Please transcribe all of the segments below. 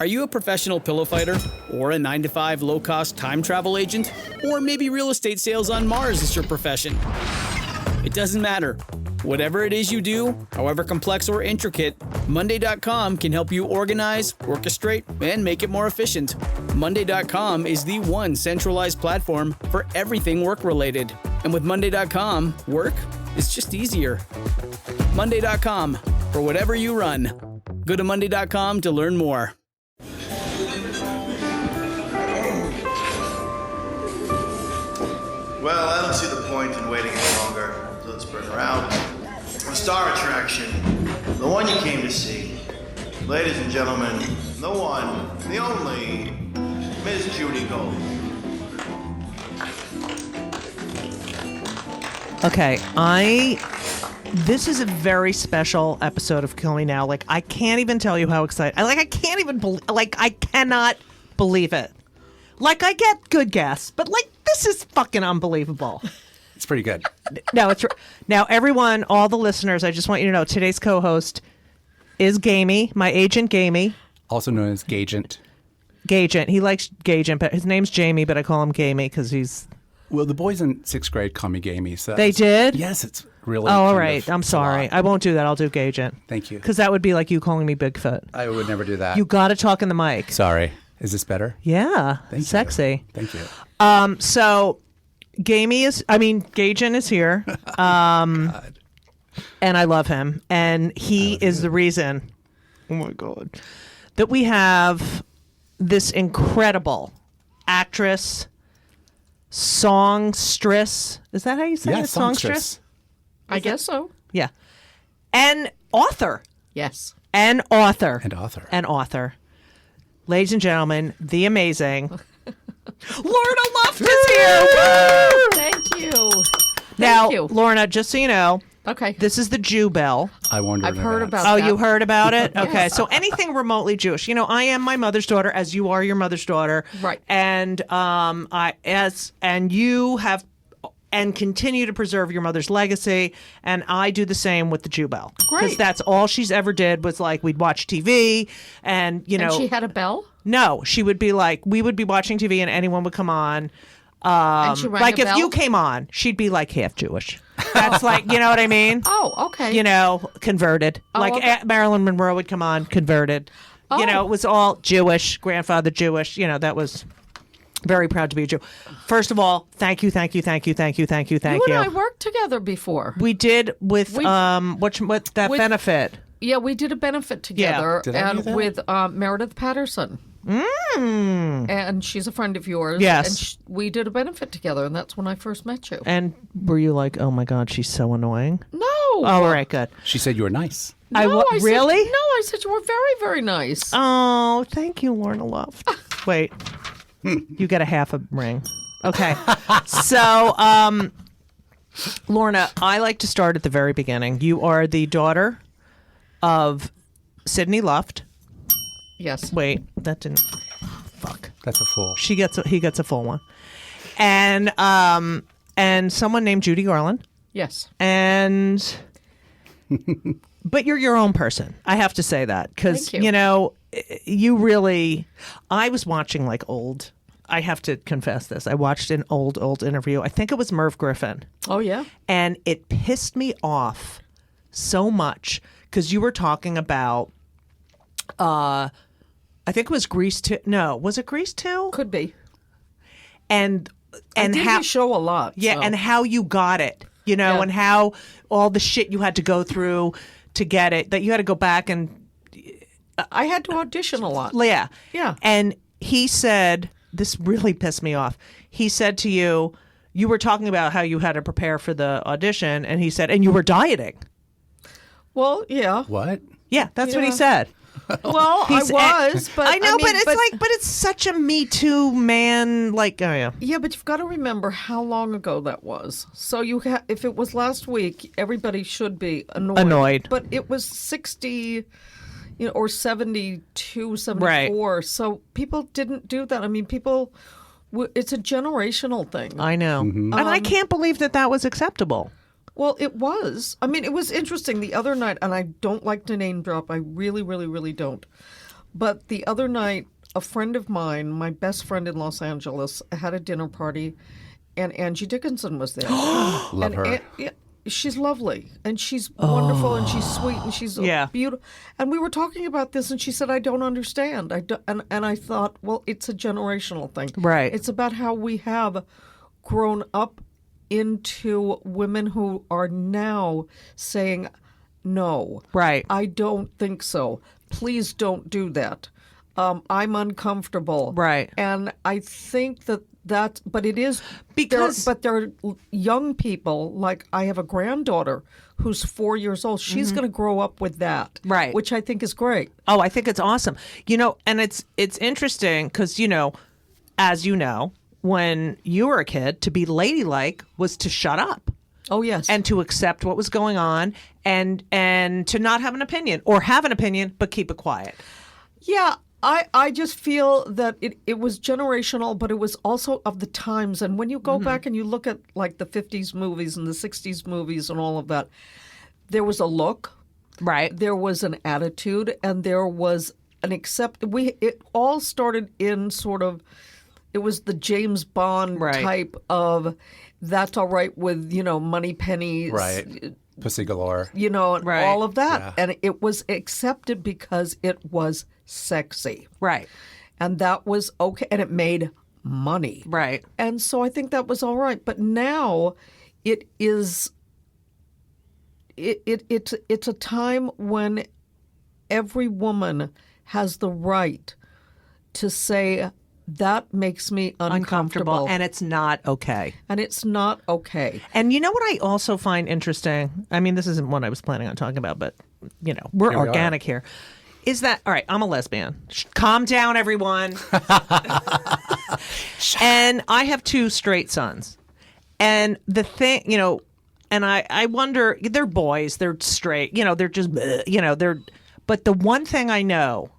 Are you a professional pillow fighter? Or a 9-to-5 low-cost time travel agent? Or maybe real estate sales on Mars is your profession? It doesn't matter. Whatever it is you do, however complex or intricate, Monday.com can help you organize, orchestrate, and make it more efficient. Monday.com is the one centralized platform for everything work-related. And with Monday.com, work is just easier. Monday.com, for whatever you run. Go to Monday.com to learn more. Well, I don't see the point in waiting any longer. So let's bring her out. The star attraction, the one you came to see. Ladies and gentlemen, the one, the only, Miss Judy Gold. Okay, this is a very special episode of Kill Me Now. Like, I can't even tell you how excited. I can't even I cannot believe it. Like, I get good guests, but like, this is fucking unbelievable. It's pretty good. No, now everyone, all the listeners, I just want you to know today's co-host is Gamey, my agent Gamey. Also known as Gagent. Gagent. He likes Gagent, but his name's Jamie, but I call him Gamey because he's... Well, the boys in 6th grade call me Gamey. So they did? Yes, it's really... Oh, all right. I'm sorry. I won't do that. I'll do Gagent. Thank you. Because that would be like you calling me Bigfoot. I would never do that. You got to talk in the mic. Sorry. Is this better? Yeah. Thank Sexy. You. Thank you. So... Gagent is here, and I love him, and he is the reason, oh my God, that we have this incredible actress, songstress. Is that how you say it? Songstress. I guess so. Yeah. And author. Yes. And author. And author. And author. Ladies and gentlemen, the amazing... Lorna Luft is here! Woo! Thank you. Now, Thank you. Lorna, just so you know, Okay. this is the Jew bell. I wondered. I've heard about Oh, that. you heard about it? Okay, Yes. so anything remotely Jewish. You know, I am my mother's daughter, as you are your mother's daughter. Right. And you have and continue to preserve your mother's legacy, and I do the same with the Jew bell. Great. Because that's all she's ever did was like we'd watch TV, and you know. And she had a bell? No, she would be like, we would be watching TV and anyone would come on. And she rang Like a if bell? you came on, she'd be like half Jewish. That's like, you know what I mean? Oh, okay. You know, converted. Like okay. Marilyn Monroe would come on, converted. You Oh. know, it was all Jewish, grandfather Jewish. You know, that was very proud to be a Jew. First of all, thank you. You and I worked together before. We did with We- what that with- benefit. Yeah, we did a benefit together Did I do and that? with Meredith Patterson. And she's a friend of yours. Yes. And we did a benefit together, and that's when I first met you. And were you like, oh my God, she's so annoying? No. Oh, all right, good. She said you were nice. No, I said- really? No, I said you were very, very nice. Oh, thank you, Lorna Luft. Wait, you get a half a ring. Okay. So, Lorna, I like to start at the very beginning. You are the daughter of Sydney Luft. Yes. Wait, that didn't. Fuck. That's a fool. He gets a full one. And someone named Judy Garland. Yes. And but you're your own person. I have to say that because Thank you. know you really. I was watching like old. I have to confess this. I watched an old interview. I think it was Merv Griffin, Oh, yeah? and it pissed me off so much because you were talking about. I think it was Grease 2. No, was it Grease 2? Could be. And I did how the show a lot. Yeah, so. and how you got it, you know, Yeah. and how all the shit you had to go through to get it, that you had to go back and, I had to audition a lot. yeah. Yeah. And he said, this really pissed me off. He said to you, you were talking about how you had to prepare for the audition, and he said, and you were dieting. Well, yeah. What? Yeah, that's what he Yeah. said. Well, I He's- was, but I know, mean, but it's but it's such a Me Too man, like, oh yeah. Yeah, but you've got to remember how long ago that was. So if it was last week, everybody should be annoyed. But it was 60, or 72, 74. Right. So people didn't do that. I mean, it's a generational thing. I know. And I can't believe that was acceptable. Well, it was. I mean, it was interesting the other night, and I don't like to name drop. I really, really, really don't. But the other night, a friend of mine, my best friend in Los Angeles, had a dinner party, and Angie Dickinson was there. Love her. She's lovely, and she's wonderful, and she's sweet, and she's beautiful. And we were talking about this, and she said, "I don't understand." And I thought, well, it's a generational thing. Right. It's about how we have grown up into women who are now saying, "No, Right. I don't think so. Please don't do that. I'm uncomfortable." Right. And I think that, but it is Because- there are young people, like I have a granddaughter who's 4 years old. She's going to grow up with that, Right. Which I think is great. Oh, I think it's awesome. And it's interesting because, as you know, when you were a kid, to be ladylike was to shut up Oh yes, and to accept what was going on and to not have an opinion or have an opinion but keep it quiet. yeah. I just feel that it was generational, but it was also of the times. And when you go back and you look at like the 50s movies and the 60s movies and all of that, there was a look, Right. there was an attitude, and there was an it all started in sort of, it was the James Bond Right. type of, that's all right with, money pennies. Right. Pussy galore. And Right. all of that. Yeah. And it was accepted because it was sexy. Right. And that was okay. And it made money. Right. And so I think that was all right. But now it is, it's a time when every woman has the right to say, that makes me uncomfortable. And it's not okay. And it's not okay. And you know what I also find interesting? I mean, this isn't what I was planning on talking about, but, we're Here we organic here. Is that, all right, I'm a lesbian. Calm down, everyone. And I have 2 straight sons. And the thing, and I wonder, they're boys, they're straight, they're just, but the one thing I know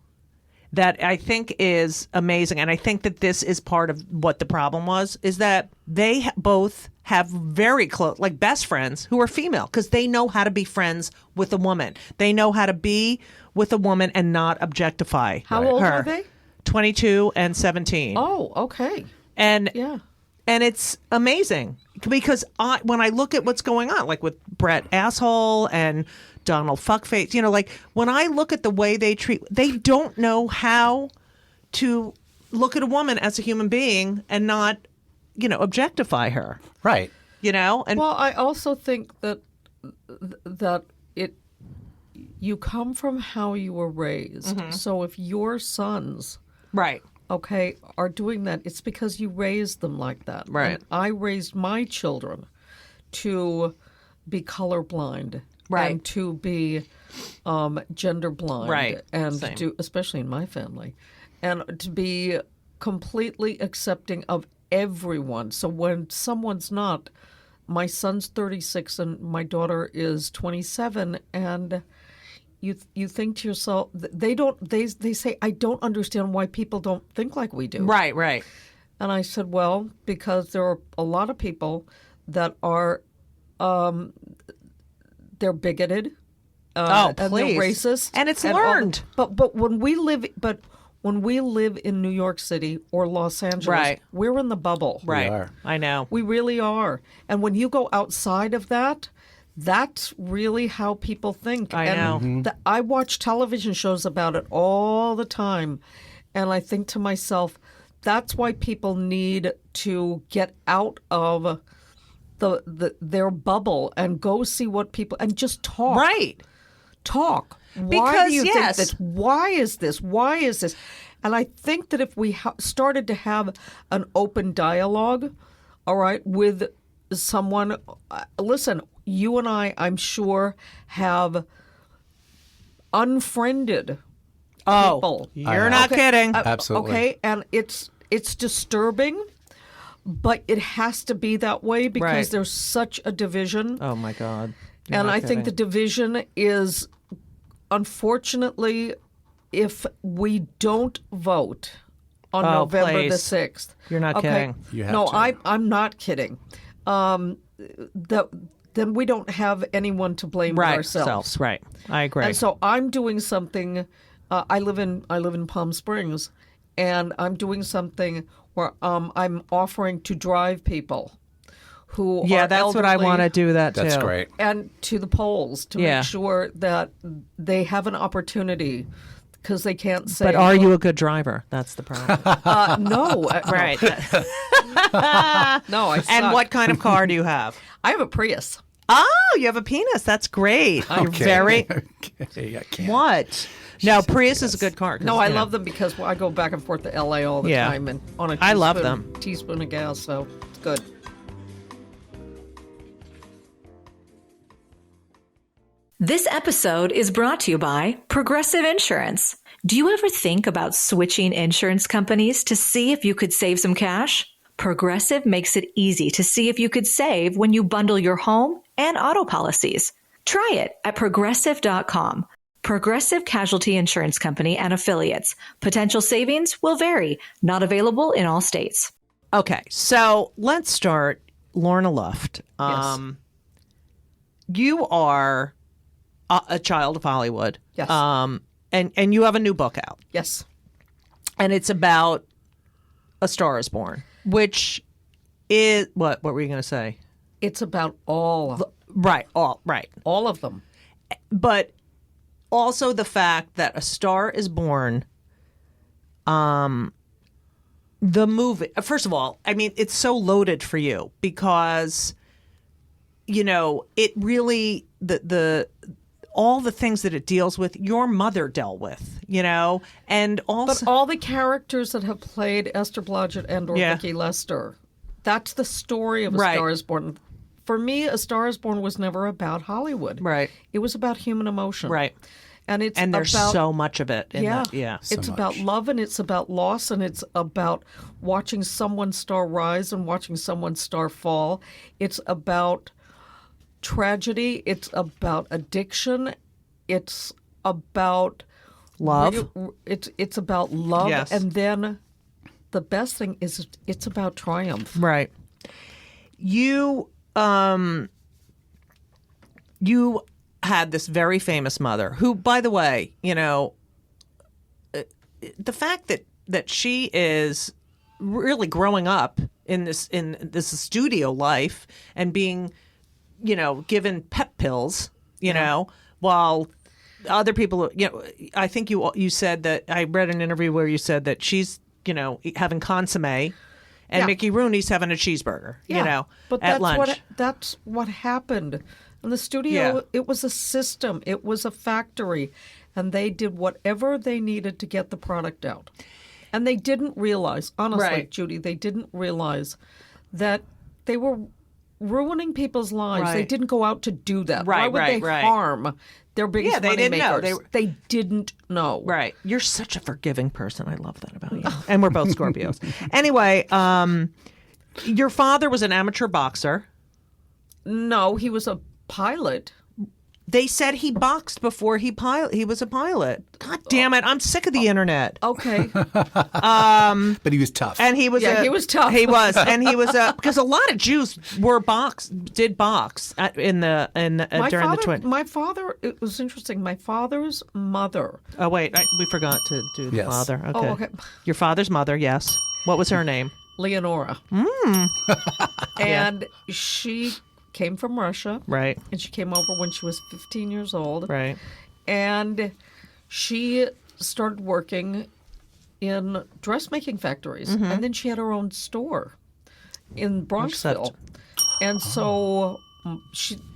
that I think is amazing, and I think that this is part of what the problem was, is that they both have very close, like best friends who are female, because they know how to be friends with a woman. They know how to be with a woman and not objectify How her. old are they? 22 and 17. Oh, okay. And Yeah. and it's amazing because when I look at what's going on, like with Brett Asshole and Donald Fuckface, like when I look at the way they don't know how to look at a woman as a human being and not, objectify her. Right. And Well, I also think that you come from how you were raised. So if your sons, right. okay, are doing that, it's because you raised them like that. Right. And I raised my children to be colorblind. Right. And to be gender blind. Right. And Same. to, especially in my family, and to be completely accepting of everyone. So when someone's not, my son's 36 and my daughter is 27, and you think to yourself, they say, I don't understand why people don't think like we do. Right, right. And I said, well, because there are a lot of people that are, they're bigoted. And they're please. racist. And it's all learned. But when we live in New York City or Los Angeles, Right. we're in the bubble. Right. are. I know. We really are. And when you go outside of that, that's really how people think. I And know. I watch television shows about it all the time. And I think to myself, that's why people need to get out of their bubble and go see what people, and just talk. Right. Talk. Why Because, do you yes. think this? Why is this? Why is this? And I think that if we started to have an open dialogue, all right, with someone, listen, you and I'm sure, have unfriended people. You're not kidding. Absolutely. Okay, and it's disturbing, but it has to be that way because Right. there's such a division. Oh my God. And I think the division is, unfortunately, if we don't vote on November the please. 6th. You're not kidding. You have No, to. I'm not kidding. Then we don't have anyone to blame but Right. ourselves. Right. I agree. And so I'm doing something I live in Palm Springs, and I'm doing something where I'm offering to drive people who are that's what I elderly want to do that too. That's great. and to the polls to make sure that they have an opportunity because they can't say. But are you a good driver? That's the problem. No, Right. no, I suck. And what kind of car do you have? I have a Prius. Oh, you have a penis. That's great. You're very. Okay, I can't. What? No, Prius is a good car. 'cause, No, I you know. love them because I go back and forth to LA all the Yeah. time and on a I love them. teaspoon of gas, so it's good. This episode is brought to you by Progressive Insurance. Do you ever think about switching insurance companies to see if you could save some cash? Progressive makes it easy to see if you could save when you bundle your home and auto policies. Try it at progressive.com. Progressive Casualty Insurance Company and Affiliates. Potential savings will vary. Not available in all states. Okay, so let's start. Lorna Luft. Yes. You are a child of Hollywood. Yes. And you have a new book out. Yes. And it's about A Star is Born, which is what were you going to say? It's about all Right, all of them. but also the fact that A Star is Born, the movie. First of all, I mean, it's so loaded for you because, it really the all the things that it deals with, your mother dealt with, and also But all the characters that have played Esther Blodgett and or Vicki Lester, that's the story of A Star is Born. For me, A Star is Born was never about Hollywood. Right. It was about human emotion. Right. And it's there's about, so much of it. It's about love and it's about loss and it's about watching someone's star rise and watching someone's star fall. It's about tragedy. It's about addiction. It's about Love. It's about love. Yes. And then the best thing is it's about triumph. Right. You had this very famous mother who, by the way, the fact that she is really growing up in this studio life and being, given pep pills, while other people, I think you said that I read an interview where you said that she's, having consomme. And Mickey Rooney's having a cheeseburger, but at lunch. That's what happened. In the studio, it was a system. It was a factory. And they did whatever they needed to get the product out. And they didn't realize, honestly, Judy, they didn't realize that they were ruining people's lives. Right. They didn't go out to do that. Right, Why would they harm their biggest they money didn't know. makers? They didn't know. Right. You're such a forgiving person. I love that about you. And we're both Scorpios. Anyway, your father was an amateur boxer. No, he was a pilot. They said he boxed before he was a pilot. God damn it. I'm sick of the internet. Okay. But he was tough. And he was he was tough. He was. And he was because a lot of Jews did box during the twin. My father, it was interesting. My father's mother. Oh, wait. We forgot to do the Yes. father. Okay. Oh, okay. Your father's mother, yes. What was her name? Leonora. And she came from Russia. Right. And she came over when she was 15 years old. Right. And she started working in dressmaking factories. And then she had her own store in Bronxville. And so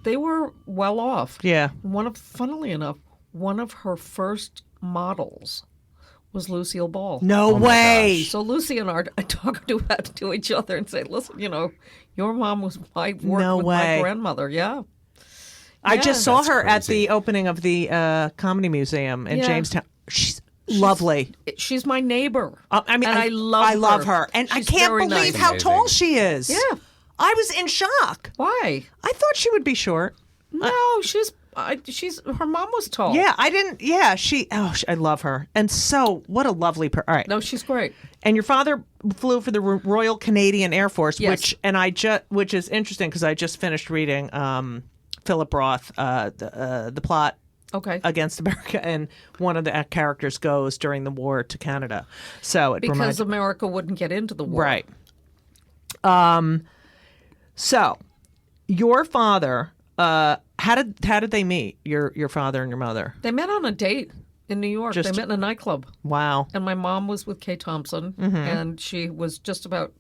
they were well off. Yeah. Funnily enough, one of her first models was Lucille Ball. No way. So Lucy and I talk to each other and say, listen, your mom was my work No with way. my grandmother. Yeah. I just saw her at crazy. the opening of the Comedy Museum in Yeah. Jamestown. She's lovely. She's my neighbor. I mean, and I love her. And She's I can't very believe nice. how Amazing. tall she is. Yeah. I was in shock. Why? I thought she would be short. No, she's her mom was tall. Yeah, I didn't. Yeah, I love her. And so, what a lovely All right. No, she's great. And your father flew for the Royal Canadian Air Force, Yes. which is interesting because I just finished reading Philip Roth, the plot against America, and one of the characters goes during the war to Canada. So it because America wouldn't get into the war. Right. So your father, how did they meet? Your father and your mother? They met on a date in New York. They met in a nightclub. Wow. And my mom was with Kay Thompson, and she was just about.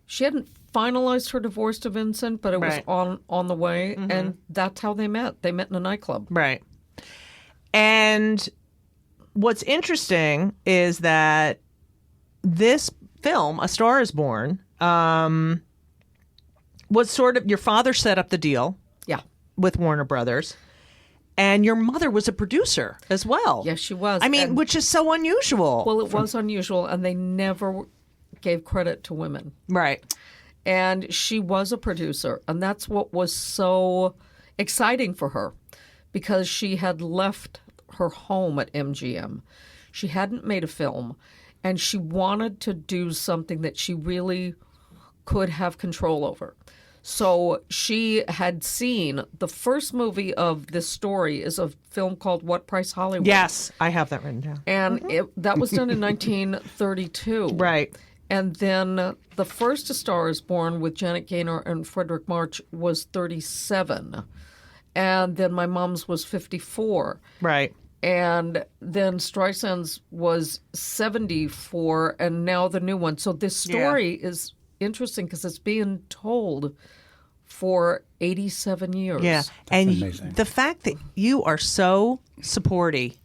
She hadn't finalized her divorce to Vincent, but it was on the way, and that's how they met. They met in a nightclub. Right. And what's interesting is that this film, A Star Is Born, was sort of, your father set up the deal. Yeah. With Warner Brothers. And your mother was a producer as well. Yes, she was. I mean, which is so unusual. Well, it was unusual, and they never gave credit to women. Right. And she was a producer, and that's what was so exciting for her, because she had left her home at MGM. She hadn't made a film, and she wanted to do something that she really could have control over. So she had seen the first movie of this story is a film called What Price Hollywood. Yes, I have that written down. And that was done in 1932. Right. And then the first A Star Is Born with Janet Gaynor and Frederick March was 37. And then my mom's was 54. Right. And then Streisand's was 74, and now the new one. So this story is interesting because it's being told for 87 years. Yeah. And amazing. the fact that you are so supportive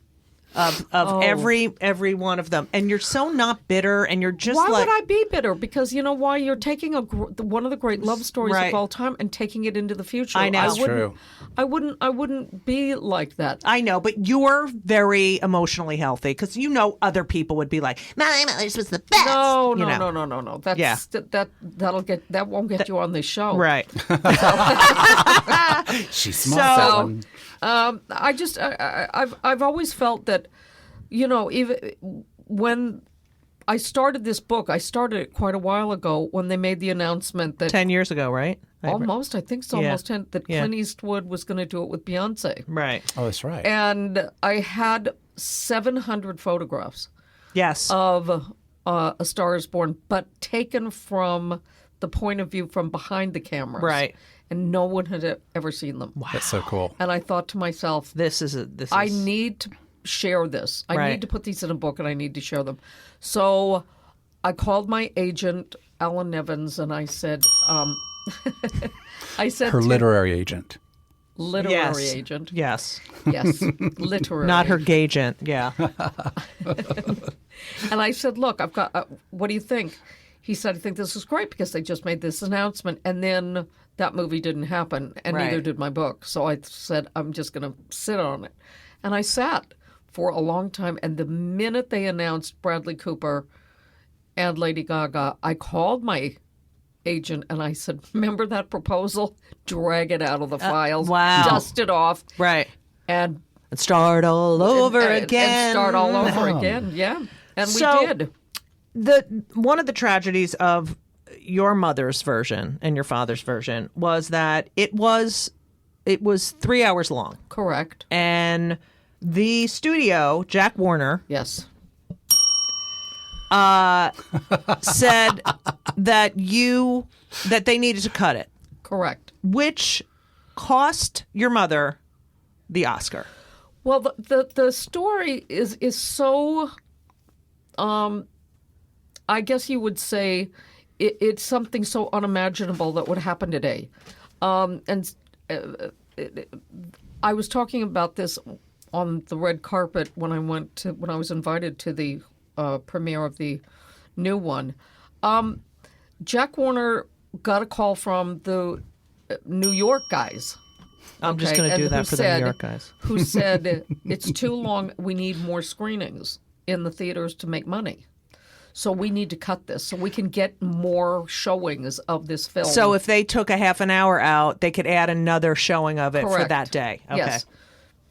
of every one of them, and you're so not bitter, and you're just why like, would I be bitter? Because you know why? You're taking one of the great love stories Right. of all time and taking it into the future. I know. That's true. I wouldn't be like that. I know, but you're very emotionally healthy, because you know other people would be like, my mother's was the best. No. You know. No. That's that won't get you on this show. Right. She's smart. I've always felt that, you know, even when I started this book, I started it quite a while ago when they made the announcement that 10 years ago, right? almost, I think it's almost 10, that Clint Eastwood was going to do it with Beyonce. Right. Oh, that's right. And I had 700 photographs Yes. of A Star Is Born, but taken from the point of view from behind the cameras. Right. And no one had ever seen them. That's so cool. And I thought to myself, I need to share this. I need to put these in a book, and I need to share them. So I called my agent, Alan Nevins, and I said, Her literary agent. Literary agent. Yes. Yes, literary. Not her agent. agent. Yeah. And I said, look, I've got, what do you think? He said, I think this is great because they just made this announcement. And then that movie didn't happen, and neither did my book. So I said, I'm just going to sit on it. And I sat for a long time. And the minute they announced Bradley Cooper and Lady Gaga, I called my agent and I said, remember that proposal? Drag it out of the files. Wow. Dust it off. Right. And start all over again. And start all over again, yeah. And So- we did. One of the tragedies of your mother's version and your father's version was that it was 3 hours long. Correct. And the studio, Jack Warner, Yes. said that they needed to cut it, Correct. which cost your mother the Oscar. Well, the story is so, I guess you would say, it's something so unimaginable that would happen today. I was talking about this on the red carpet when I was invited to the premiere of the new one. Jack Warner got a call from the New York guys. I'm just going to do that for the New York guys. Who said, it's too long, we need more screenings in the theaters to make money. So we need to cut this so we can get more showings of this film. So if they took a half an hour out, they could add another showing of it for Correct. that day. Okay. Yes.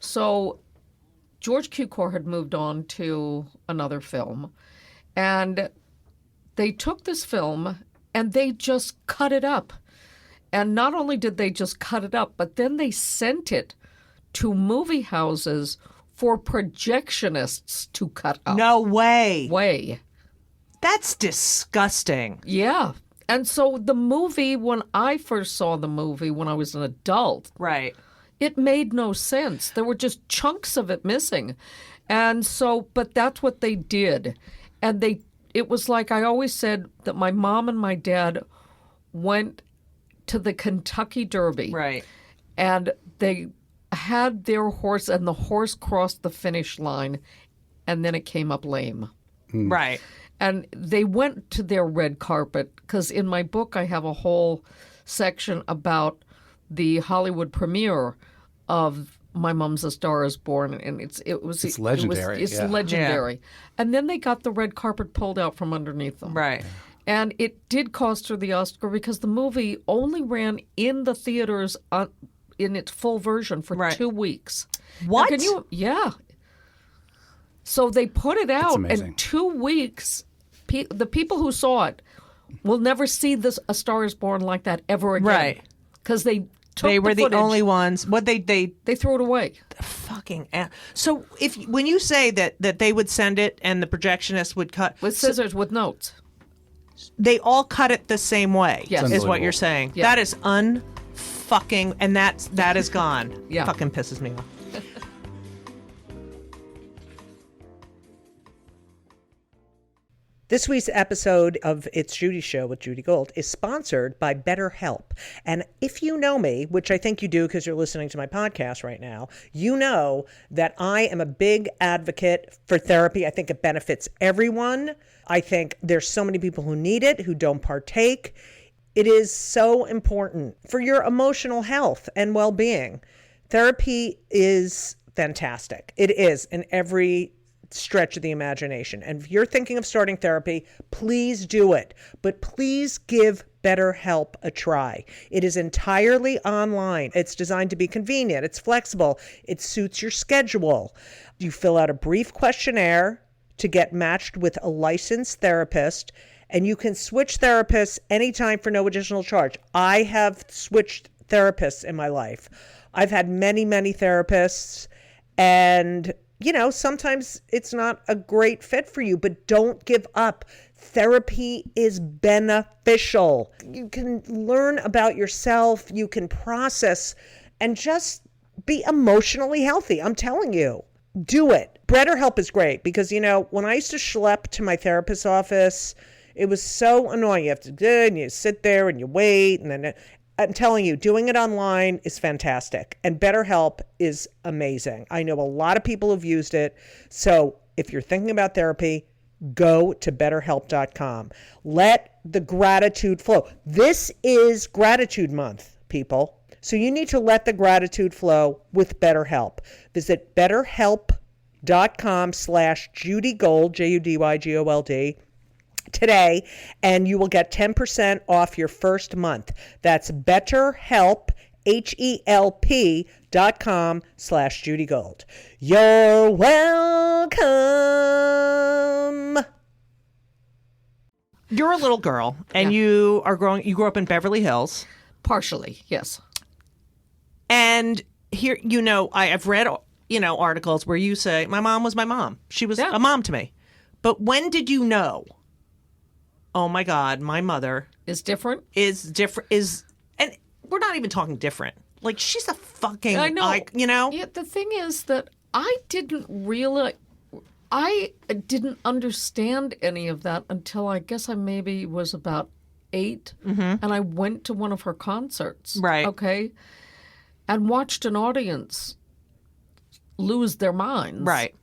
So George Cukor had moved on to another film, and they took this film and they just cut it up. And not only did they just cut it up, but then they sent it to movie houses for projectionists to cut up. No way. Way. That's disgusting. Yeah. And so the movie, when I first saw the movie when I was an adult, Right. it made no sense. There were just chunks of it missing. And so, but that's what they did. And it was like I always said that my mom and my dad went to the Kentucky Derby. Right. And they had their horse, and the horse crossed the finish line, and then it came up lame. Right. And they went to their red carpet, because in my book I have a whole section about the Hollywood premiere of My Mom's A Star Is Born, and it's legendary. It's yeah. legendary. And then they got the red carpet pulled out from underneath them. Right. And it did cost her the Oscar because the movie only ran in the theaters in its full version for 2 weeks. What? Now, yeah. So they put it out amazing. in 2 weeks. The people who saw it will never see A Star Is Born like that ever again. Right. Because they took They were the footage, only ones. What they threw it away. fucking. So when you say that they would send it and the projectionist would cut With scissors, with notes. they all cut it the same way. Yes. Is what you're saying. Yeah. That is unfucking, and that is gone. Yeah. Fucking pisses me off. This week's episode of It's Judy's Show with Judy Gold is sponsored by BetterHelp. And if you know me, which I think you do because you're listening to my podcast right now, you know that I am a big advocate for therapy. I think it benefits everyone. I think there's so many people who need it, who don't partake. It is so important for your emotional health and well-being. Therapy is fantastic. It is in every stretch of the imagination. And if you're thinking of starting therapy, please do it. But please give BetterHelp a try. It is entirely online. It's designed to be convenient. It's flexible. It suits your schedule. You fill out a brief questionnaire to get matched with a licensed therapist, and you can switch therapists anytime for no additional charge. I have switched therapists in my life. I've had many, many therapists, and sometimes it's not a great fit for you, but don't give up. Therapy is beneficial. You can learn about yourself, you can process, and just be emotionally healthy. I'm telling you, do it. BetterHelp is great because, when I used to schlep to my therapist's office, it was so annoying. You have to do it, and you sit there and you wait, and then I'm telling you, doing it online is fantastic. And BetterHelp is amazing. I know a lot of people who've used it. So if you're thinking about therapy, go to BetterHelp.com. Let the gratitude flow. This is Gratitude Month, people. So you need to let the gratitude flow with BetterHelp. Visit BetterHelp.com/JudyGold, JudyGold, today, and you will get 10% off your first month. That's BetterHelp, HELP.com/JudyGold. You're welcome. You're a little girl, and you grew up in Beverly Hills. Partially, yes. And here, I've read, articles where you say, my mom was my mom. She was a mom to me. But when did you know, oh my God, my mother is different? And we're not even talking different. Like, she's a fucking, I know. Yeah, the thing is that I didn't understand any of that until I guess I maybe was about 8, and I went to one of her concerts. Right. Okay. And watched an audience lose their minds. Right.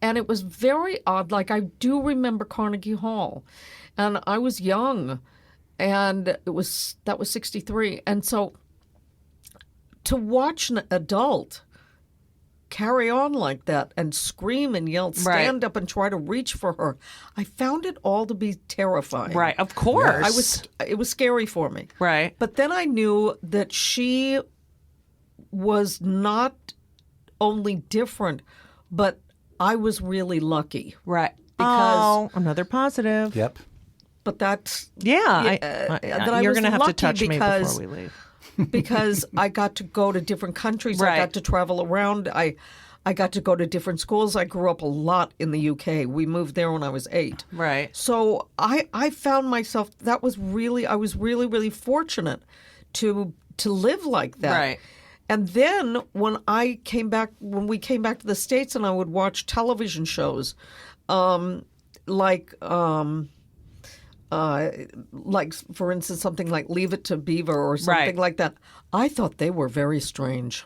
And it was very odd. Like, I do remember Carnegie Hall, and I was young, and that was 63. And so to watch an adult carry on like that and scream and yell, stand up and try to reach for her, I found it all to be terrifying. Right, of course. It was scary for me. Right. But then I knew that she was not only different, but I was really lucky. Right. Because another positive. Yep. But that's that I you're was going to have to lucky touch me because before we leave. because I got to go to different countries. Right. I got to travel around. I got to go to different schools. I grew up a lot in the UK. We moved there when I was 8. Right. So I found myself, I was really, really fortunate to live like that. Right. And then when we came back to the States, and I would watch television shows, like for instance, something like Leave It to Beaver or something Right. like that, I thought they were very strange.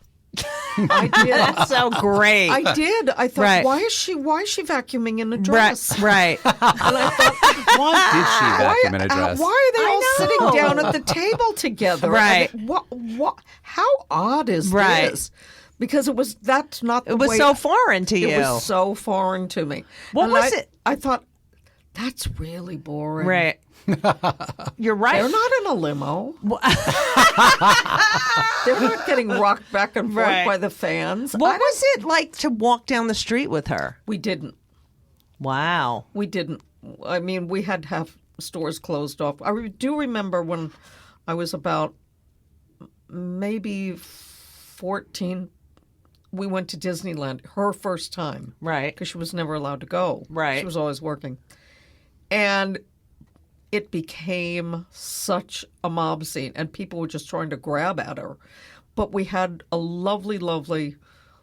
I did. That's so great. I did. I thought, Right. why is she vacuuming in a dress? Right. And I thought, Why did she vacuum in a dress? why are they all know. sitting down at the table together? Right. I mean, what? How odd is Right. this? Because that's not the It was way. so foreign to you. It was so foreign to me. What And was it? I thought, that's really boring. Right. You're right. They're not in a limo. They're not getting rocked back and forth Right. by the fans. What was it like to walk down the street with her? We didn't. Wow. We didn't. I mean, we had to have stores closed off. I do remember when I was about maybe 14, we went to Disneyland, her first time. Right. Because she was never allowed to go. Right. She was always working. And it became such a mob scene, and people were just trying to grab at her. But we had a lovely, lovely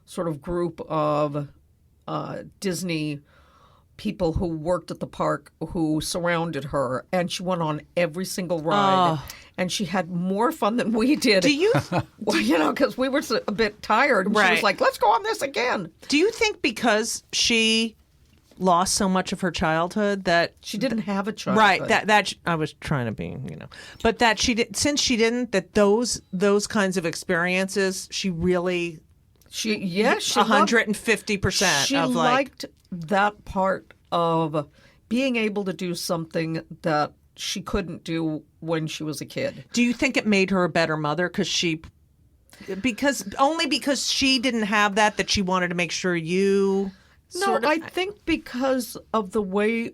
sort of group of Disney people who worked at the park who surrounded her, and she went on every single ride. And she had more fun than we did. Do you Well, because we were a bit tired. And She Right. was like, let's go on this again. do you think because she lost so much of her childhood that She didn't have a child. right that I was trying to be, but that she did, since she didn't, that those kinds of experiences she really She loved- 150% She of like liked that part of being able to do something that she couldn't do when she was a kid. Do you think it made her a better mother because she didn't have that she wanted to make sure you No, I think because of the way,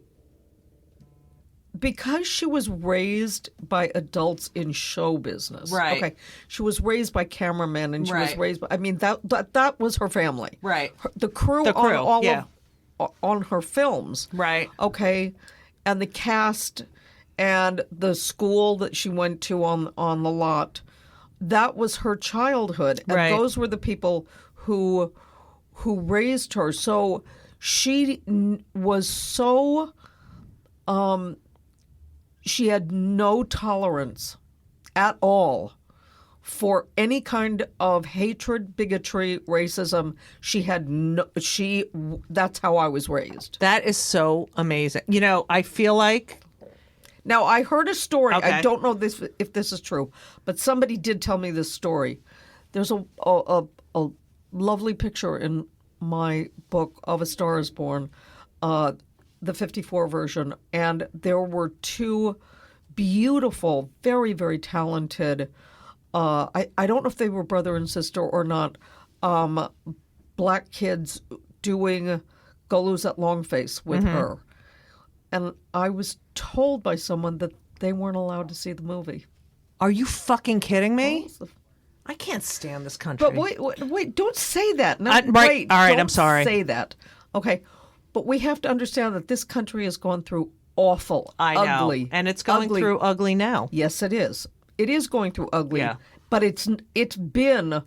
because she was raised by adults in show business. Right. Okay. She was raised by cameramen, and she was Right. raised by, I mean, that was her family. Right. The crew, The crew, on all yeah. on her films. Right. Okay. And the cast and the school that she went to on the lot, that was her childhood. And Right. those were the people who raised her. So she was so she had no tolerance at all for any kind of hatred, bigotry, racism. That's how I was raised. That is so amazing. I feel like Now, I heard a story. Okay. I don't know if this is true, but somebody did tell me this story. There's a lovely picture in my book of A Star Is Born, the 54 version, and there were two beautiful, very, very talented, I don't know if they were brother and sister or not, black kids doing Go Lose That Long Face with her. And I was told by someone that they weren't allowed to see the movie. are you fucking kidding me? I can't stand this country. But wait, don't say that. No, Right, wait, all right, don't I'm sorry. say that. Okay. But we have to understand that this country has gone through awful, I know. ugly. And it's going ugly. through ugly now. Yes, it is. It is going through ugly. Yeah. But it's been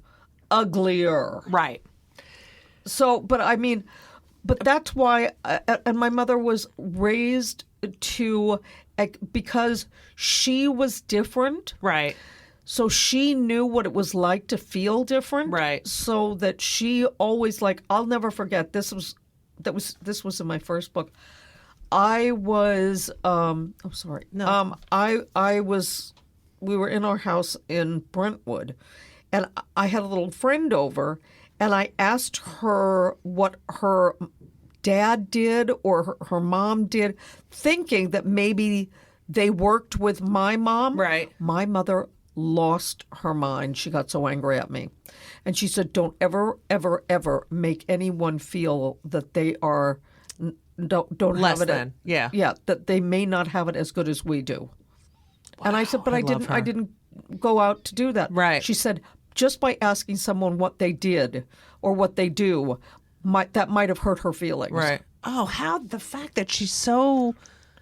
uglier. Right. So, but I mean, but that's why, and my mother was raised to, because she was different. Right. So she knew what it was like to feel different. Right. So that she always, like, I'll never forget, this was in my first book. I was we were in our house in Brentwood, and I had a little friend over, and I asked her what her dad did or her mom did, thinking that maybe they worked with my mom. Right. My mother lost her mind. She got so angry at me. And she said, don't ever, ever, ever make anyone feel that they are, don't Less have it. than, yeah. Yeah, that they may not have it as good as we do. And I said, but I I love didn't, her. I didn't go out to do that. Right. She said, just by asking someone what they did or what they do, that might have hurt her feelings. Right. Oh, how the fact that she's so...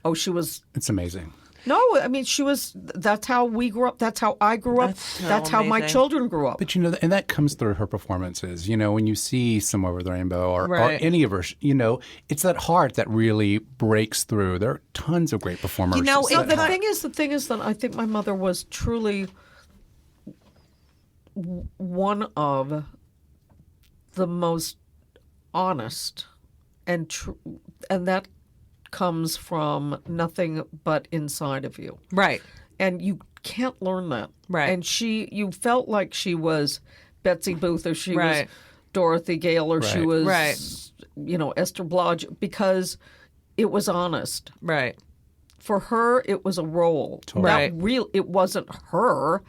Oh, she was... It's amazing. No, I mean, she was... That's how we grew up. That's how I grew up. That's how my amazing. children grew up. But, and that comes through her performances. When you see Some Over the Rainbow or any of her, it's that heart that really breaks through. There are tons of great performers. The thing is that I think my mother was truly one of the most honest and that comes from nothing but inside of you. Right. And you can't learn that. Right. And you felt like she was Betsy Booth or she was Dorothy Gale or she was, Esther Blodge because it was honest. Right. For her, it was a role. Totally. It wasn't her,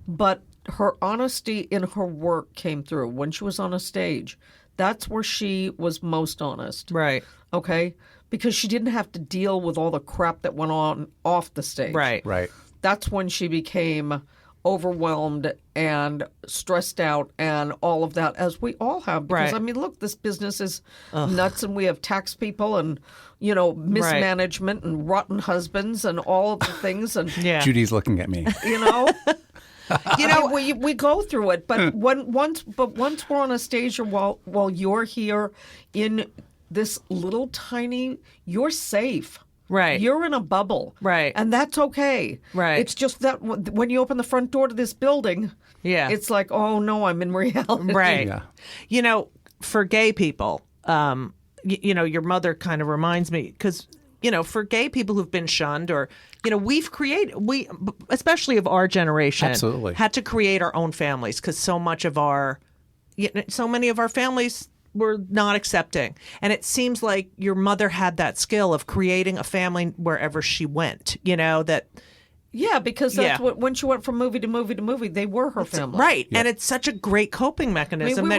but her honesty in her work came through when she was on a stage. That's where she was most honest. Right. Okay? Because she didn't have to deal with all the crap that went on off the stage. Right. Right. That's when she became overwhelmed and stressed out and all of that, as we all have. Because, I mean, look, this business is nuts and we have tax people and, mismanagement and rotten husbands and all of the things. And Judy's looking at me. We go through it, but once we're on a stage or while you're here in this little tiny, you're safe. Right. You're in a bubble. Right. And that's okay. Right. It's just that when you open the front door to this building, it's like, oh no, I'm in reality. Right. Yeah. For gay people, your mother kind of reminds me because, for gay people who've been shunned or, we, especially of our generation, absolutely had to create our own families because so many of our families were not accepting. And it seems like your mother had that skill of creating a family wherever she went, that... Yeah, because that's what when she went from movie to movie to movie, they were her family. Right. Yeah. And it's such a great coping mechanism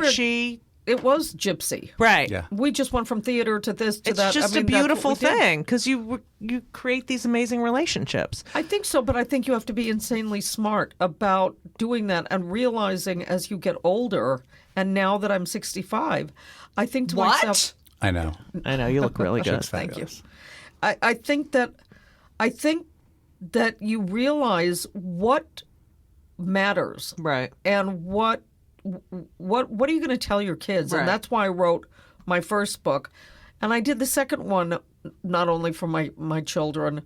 It was gypsy. Right. Yeah. We just went from theater to this to that. It's just a beautiful thing because you create these amazing relationships. I think so, but I think you have to be insanely smart about doing that and realizing as you get older, and now that I'm 65, I think to myself... I know. You look really good. Thank you. I think that you realize what matters. Right. And what are you going to tell your kids? Right. And that's why I wrote my first book. And I did the second one not only for my children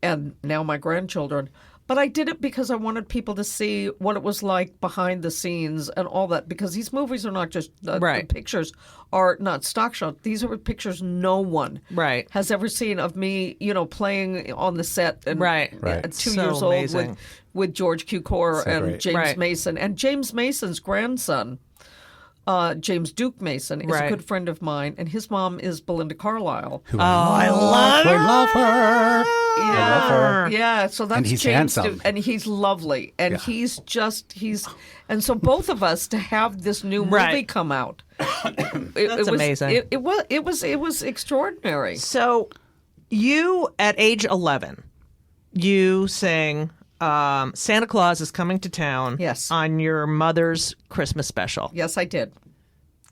and now my grandchildren, but I did it because I wanted people to see what it was like behind the scenes and all that. Because these movies are not just the pictures are not stock shots. These are pictures no one has ever seen of me, playing on the set and at 2 years old with George Cukor and James Mason. And James Mason's grandson, James Duke Mason, is a good friend of mine, and his mom is Belinda Carlisle. I love her. I love her. Yeah. I love her. Yeah, so that's and he's James handsome. Duke, and he's lovely, and and so both of us to have this new movie come out. That's amazing. It was extraordinary. So, you at age 11, you sing Santa Claus is Coming to Town. Yes. On your mother's Christmas special. Yes, I did.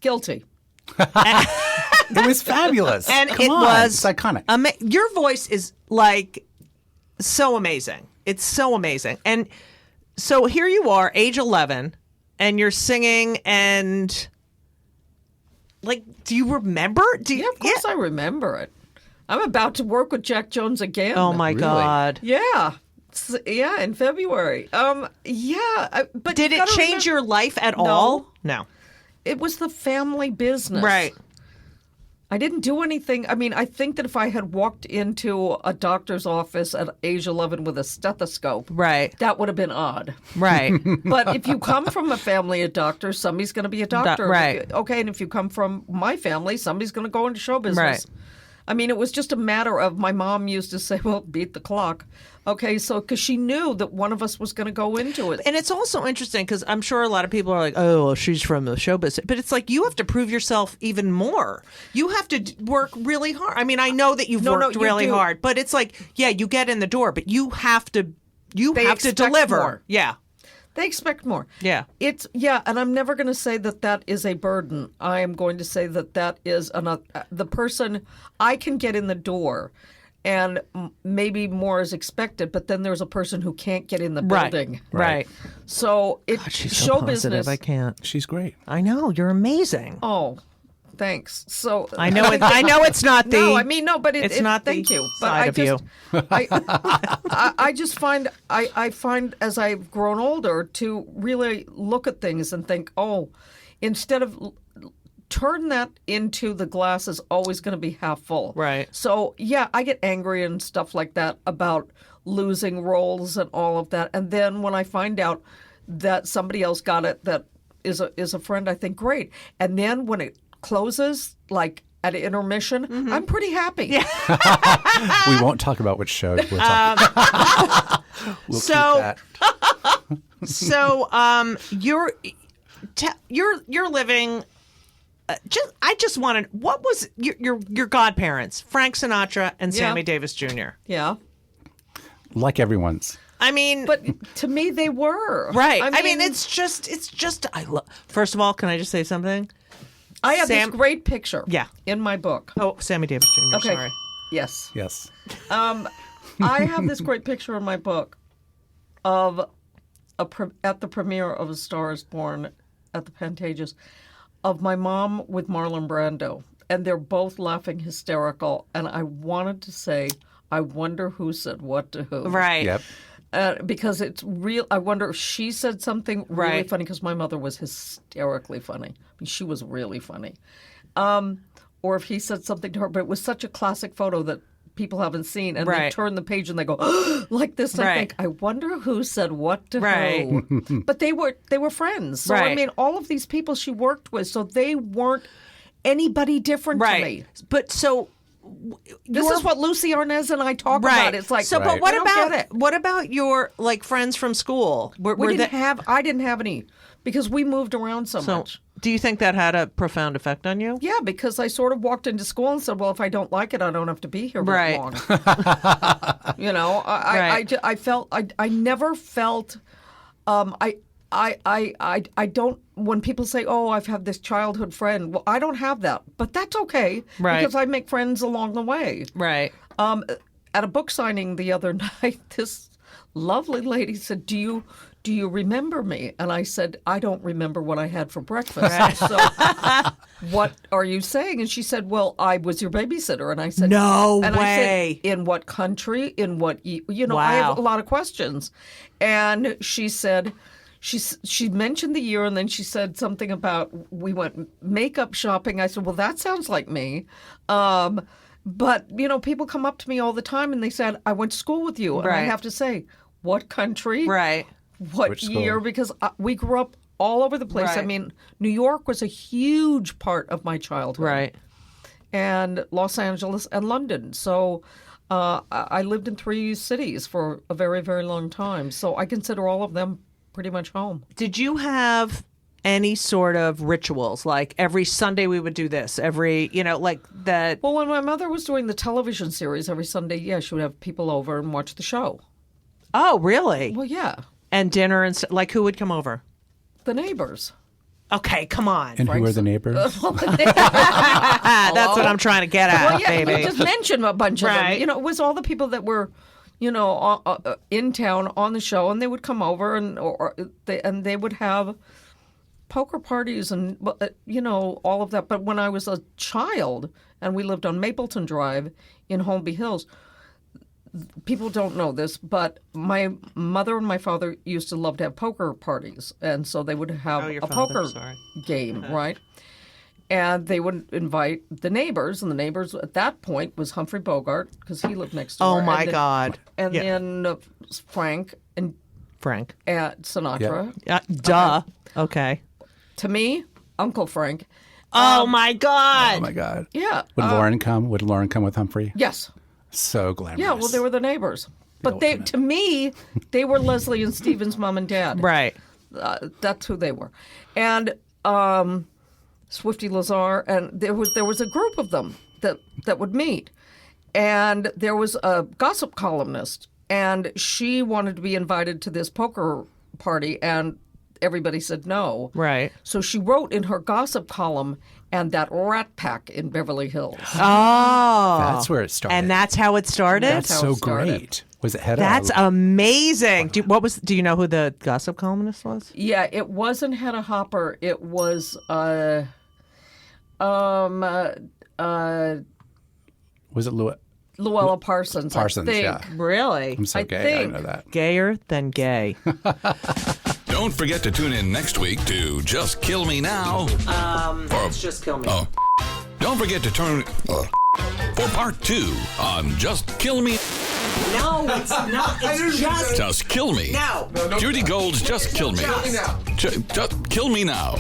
Guilty. It was fabulous. And Come on. It's iconic. Your voice is like so amazing. It's so amazing. And so here you are, age 11, and you're singing and do you remember? Yeah, of course I remember it. I'm about to work with Jack Jones again. Oh my God. Yeah. Yeah, in February. But did it change your life at all? No. It was the family business. Right. I didn't do anything. I mean, I think that if I had walked into a doctor's office at age 11 with a stethoscope, that would have been odd. Right. But if you come from a family of doctors, somebody's going to be a doctor. Right. Okay, and if you come from my family, somebody's going to go into show business. Right. I mean, it was just a matter of my mom used to say, well, beat the clock. Okay, so because she knew that one of us was going to go into it. And it's also interesting because I'm sure a lot of people are like, oh, well, she's from the show business. But it's like you have to prove yourself even more. You have to work really hard. I mean, I know that you've worked really hard, but it's like, yeah, you get in the door, but you have to You have to deliver. More. Yeah. They expect more. Yeah. And I'm never going to say that is a burden. I am going to say that is the person I can get in the door, and maybe more is expected, but then there's a person who can't get in the building. Right. So She's show so positive. business. I can't. She's great. I know. You're amazing. Oh, thanks. So I know it's not the. No, I mean no, but it's not thank the you. Side But of I just find I find as I've grown older to really look at things and think, oh, instead of turn that into the glass is always going to be half full. Right. So yeah, I get angry and stuff like that about losing roles and all of that, and then when I find out that somebody else got it that is a friend, I think great, and then when it closes, like at intermission, I'm pretty happy. Yeah. We won't talk about which show we're talking about. We'll keep that. So you're living. I just wanted. What was your godparents, Frank Sinatra and Sammy Davis Jr.? Yeah. Like everyone's. I mean, but to me, they were right. I mean, it's just. I love. First of all, can I just say something? I have this great picture. Yeah. In my book. Oh, Sammy Davis Jr. Okay. Sorry. Yes. Yes. I have this great picture in my book of at the premiere of A Star Is Born at the Pantages of my mom with Marlon Brando, and they're both laughing hysterical. And I wanted to say, I wonder who said what to who. Right. Yep. Because it's real. I wonder if she said something really funny, because my mother was hysterically funny. I mean, she was really funny. Or if he said something to her, but it was such a classic photo that people haven't seen, and they turn the page and they go like this. And I think, I wonder who said what to who. But they were friends. So I mean, all of these people she worked with, so they weren't anybody different to me. But so. This is what Lucy Arnaz and I talk about. It's like, so. But what about your friends from school? I didn't have any because we moved around so much. Do you think that had a profound effect on you? Yeah, because I sort of walked into school and said, "Well, if I don't like it, I don't have to be here very long." You know, I felt I never felt I don't. When people say, "Oh, I've had this childhood friend," well, I don't have that, but that's okay because I make friends along the way. Right. At a book signing the other night, this lovely lady said, "Do you remember me?" And I said, "I don't remember what I had for breakfast." So, what are you saying? And she said, "Well, I was your babysitter." And I said, "No way." I said, "In what country? In what wow. I have a lot of questions." And she said. She mentioned the year, and then she said something about we went makeup shopping. I said, well, that sounds like me. But, people come up to me all the time, and they said, I went to school with you. And I have to say, what country? Right. What year? Because we grew up all over the place. Right. I mean, New York was a huge part of my childhood. Right. And Los Angeles and London. So I lived in 3 cities for a very, very long time. So I consider all of them pretty much home. Did you have any sort of rituals? Like every Sunday we would do this, like that? Well, when my mother was doing the television series every Sunday, she would have people over and watch the show. Oh, really? Well, yeah. And dinner and like who would come over? The neighbors. Okay, come on. And who are the neighbors? That's what I'm trying to get at, baby. You just mentioned a bunch of them. It was all the people that were in town on the show, and they would come over and they would have poker parties and all of that. But when I was a child and we lived on Mapleton Drive in Holmby Hills, people don't know this, but my mother and my father used to love to have poker parties, and so they would have a poker game, right? And they would invite the neighbors, and the neighbors at that point was Humphrey Bogart, because he lived next door. Oh, my God. And then Frank at Sinatra. Yeah. Duh. Okay. To me, Uncle Frank. Oh, my God. Oh, my God. Yeah. Would Lauren come? Would Lauren come with Humphrey? Yes. So glamorous. Yeah, well, they were the neighbors. But to me, they were Leslie and Stephen's mom and dad. Right. That's who they were. And Swifty Lazar, and there was a group of them that would meet, and there was a gossip columnist And she wanted to be invited to this poker party, and everybody said no. Right. So she wrote in her gossip column, and that rat pack in Beverly Hills. Oh. That's where it started. And that's how it started? That's how so it started. great. Was it Hedda? That's amazing. Do you know who the gossip columnist was? Yeah, it wasn't Hedda Hopper. It was Was it Luella Parsons. Parsons, I think. yeah. Really? I'm so gay. think. I know that. Gayer than gay. Don't forget to tune in next week to Just Kill Me Now. Just kill me. Oh. Don't forget to turn for part 2 on Just Kill Me. No, it's not. It's Just Kill Me. No. Judy Gold's Just Kill Me. Just. Just Kill Me Now.